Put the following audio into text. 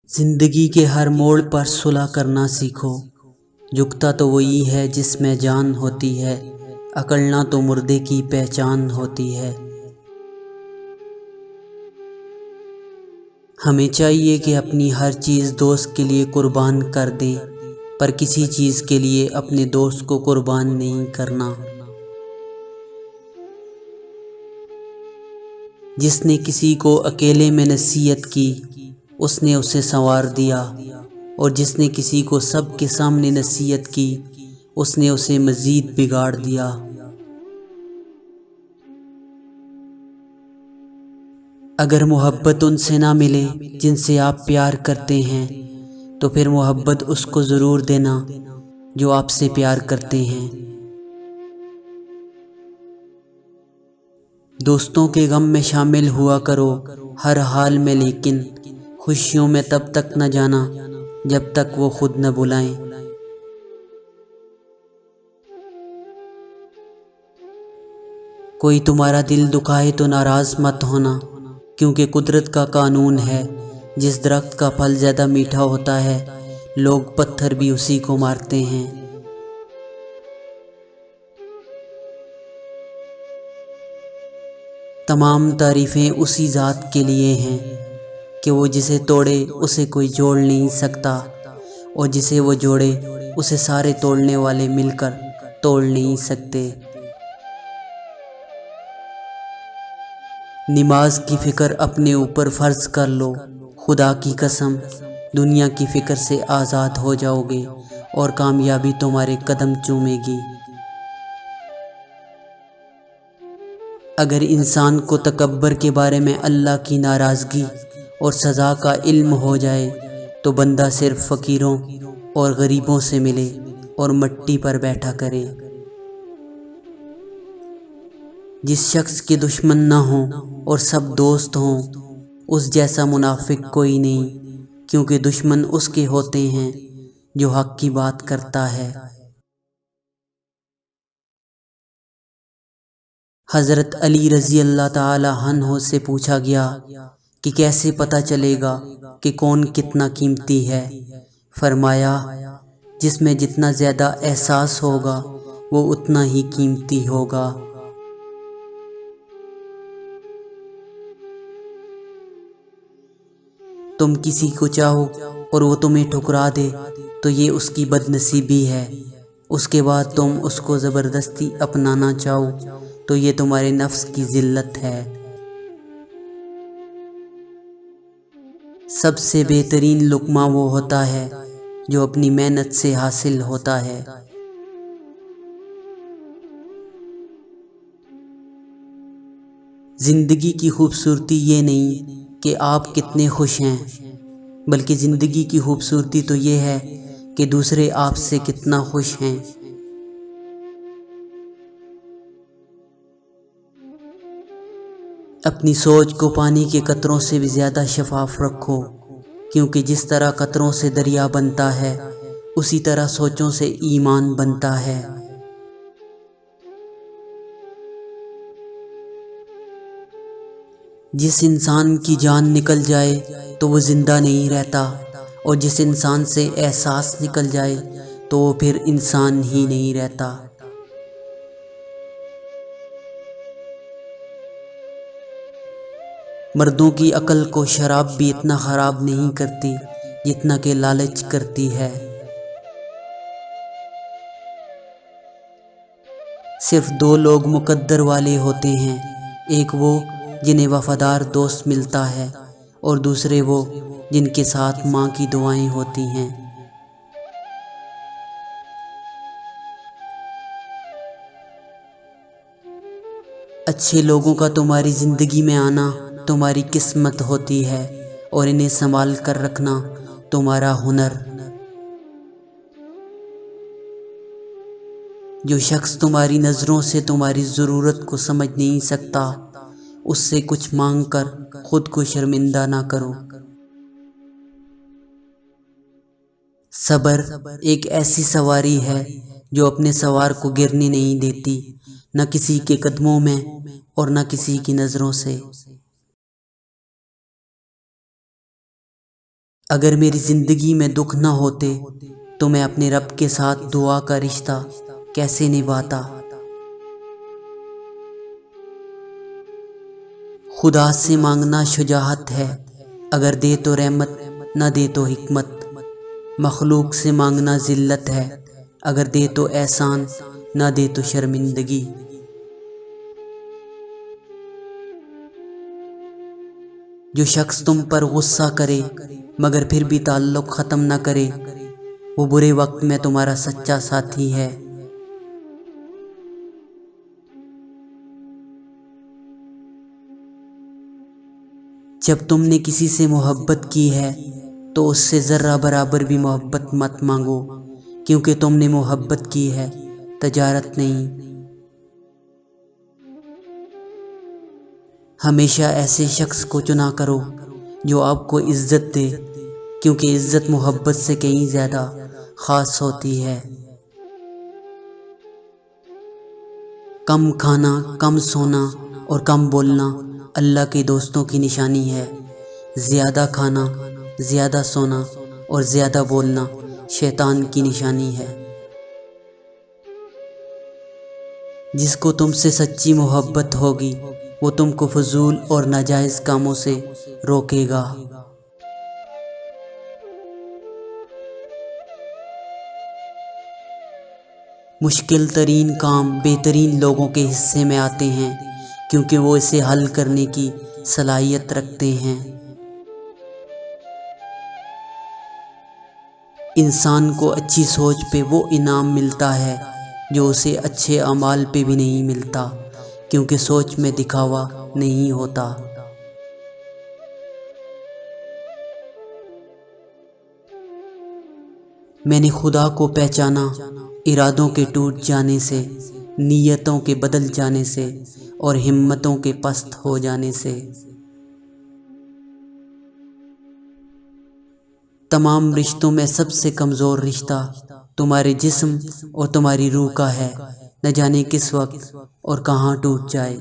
زندگی کے ہر موڑ پر صلح کرنا سیکھو، جھکتا تو وہی ہے جس میں جان ہوتی ہے، اکڑنا تو مردے کی پہچان ہوتی ہے۔ ہمیں چاہیے کہ اپنی ہر چیز دوست کے لیے قربان کر دیں، پر کسی چیز کے لیے اپنے دوست کو قربان نہیں کرنا۔ جس نے کسی کو اکیلے میں نصیحت کی، اس نے اسے سنوار دیا، اور جس نے کسی کو سب کے سامنے نصیحت کی، اس نے اسے مزید بگاڑ دیا۔ اگر محبت ان سے نہ ملے جن سے آپ پیار کرتے ہیں، تو پھر محبت اس کو ضرور دینا جو آپ سے پیار کرتے ہیں۔ دوستوں کے غم میں شامل ہوا کرو ہر حال میں، لیکن خوشیوں میں تب تک نہ جانا جب تک وہ خود نہ بلائیں۔ کوئی تمہارا دل دکھائے تو ناراض مت ہونا، کیونکہ قدرت کا قانون ہے، جس درخت کا پھل زیادہ میٹھا ہوتا ہے، لوگ پتھر بھی اسی کو مارتے ہیں۔ تمام تعریفیں اسی ذات کے لیے ہیں کہ وہ جسے توڑے اسے کوئی جوڑ نہیں سکتا، اور جسے وہ جوڑے اسے سارے توڑنے والے مل کر توڑ نہیں سکتے۔ نماز کی فکر اپنے اوپر فرض کر لو، خدا کی قسم دنیا کی فکر سے آزاد ہو جاؤ گے اور کامیابی تمہارے قدم چومے گی۔ اگر انسان کو تکبر کے بارے میں اللہ کی ناراضگی اور سزا کا علم ہو جائے تو بندہ صرف فقیروں اور غریبوں سے ملے اور مٹی پر بیٹھا کرے۔ جس شخص کے دشمن نہ ہوں اور سب دوست ہوں، اس جیسا منافق کوئی نہیں، کیونکہ دشمن اس کے ہوتے ہیں جو حق کی بات کرتا ہے۔ حضرت علی رضی اللہ تعالی عنہ سے پوچھا گیا کہ کیسے پتہ چلے گا کہ کون کتنا قیمتی ہے؟ فرمایا، جس میں جتنا زیادہ احساس ہوگا وہ اتنا ہی قیمتی ہوگا۔ تم کسی کو چاہو اور وہ تمہیں ٹھکرا دے تو یہ اس کی بد نصیبی ہے، اس کے بعد تم اس کو زبردستی اپنانا چاہو تو یہ تمہارے نفس کی ذلت ہے۔ سب سے بہترین لقمہ وہ ہوتا ہے جو اپنی محنت سے حاصل ہوتا ہے۔ زندگی کی خوبصورتی یہ نہیں کہ آپ کتنے خوش ہیں، بلکہ زندگی کی خوبصورتی تو یہ ہے کہ دوسرے آپ سے کتنا خوش ہیں۔ اپنی سوچ کو پانی کے قطروں سے بھی زیادہ شفاف رکھو، کیونکہ جس طرح قطروں سے دریا بنتا ہے، اسی طرح سوچوں سے ایمان بنتا ہے۔ جس انسان کی جان نکل جائے تو وہ زندہ نہیں رہتا، اور جس انسان سے احساس نکل جائے تو وہ پھر انسان ہی نہیں رہتا۔ مردوں کی عقل کو شراب بھی اتنا خراب نہیں کرتی جتنا کہ لالچ کرتی ہے۔ صرف دو لوگ مقدر والے ہوتے ہیں، ایک وہ جنہیں وفادار دوست ملتا ہے، اور دوسرے وہ جن کے ساتھ ماں کی دعائیں ہوتی ہیں۔ اچھے لوگوں کا تمہاری زندگی میں آنا تمہاری قسمت ہوتی ہے، اور انہیں سنبھال کر رکھنا تمہارا ہنر۔ جو شخص تمہاری نظروں سے تمہاری ضرورت کو سمجھ نہیں سکتا، اس سے کچھ مانگ کر خود کو شرمندہ نہ کرو۔ صبر ایک ایسی سواری ہے جو اپنے سوار کو گرنے نہیں دیتی، نہ کسی کے قدموں میں اور نہ کسی کی نظروں سے۔ اگر میری زندگی میں دکھ نہ ہوتے تو میں اپنے رب کے ساتھ دعا کا رشتہ کیسے نبھاتا۔ خدا سے مانگنا شجاعت ہے، اگر دے تو رحمت نہ دے تو حکمت۔ مخلوق سے مانگنا ذلت ہے، اگر دے تو احسان نہ دے تو شرمندگی۔ جو شخص تم پر غصہ کرے مگر پھر بھی تعلق ختم نہ کرے، وہ برے وقت میں تمہارا سچا ساتھی ہے۔ جب تم نے کسی سے محبت کی ہے تو اس سے ذرہ برابر بھی محبت مت مانگو، کیونکہ تم نے محبت کی ہے، تجارت نہیں۔ ہمیشہ ایسے شخص کو چنا کرو جو آپ کو عزت دے، کیونکہ عزت محبت سے کہیں زیادہ خاص ہوتی ہے۔ کم کھانا، کم سونا اور کم بولنا اللہ کے دوستوں کی نشانی ہے۔ زیادہ کھانا، زیادہ سونا اور زیادہ بولنا شیطان کی نشانی ہے۔ جس کو تم سے سچی محبت ہوگی وہ تم کو فضول اور ناجائز کاموں سے روکے گا۔ مشکل ترین کام بہترین لوگوں کے حصے میں آتے ہیں، کیونکہ وہ اسے حل کرنے کی صلاحیت رکھتے ہیں۔ انسان کو اچھی سوچ پہ وہ انعام ملتا ہے جو اسے اچھے اعمال پہ بھی نہیں ملتا، کیونکہ سوچ میں دکھاوا نہیں ہوتا۔ میں نے خدا کو پہچانا ارادوں کے ٹوٹ جانے سے، نیتوں کے بدل جانے سے اور ہمتوں کے پست ہو جانے سے۔ تمام رشتوں میں سب سے کمزور رشتہ تمہارے جسم اور تمہاری روح کا ہے، نہ جانے کس وقت اور کہاں ٹوٹ جائے۔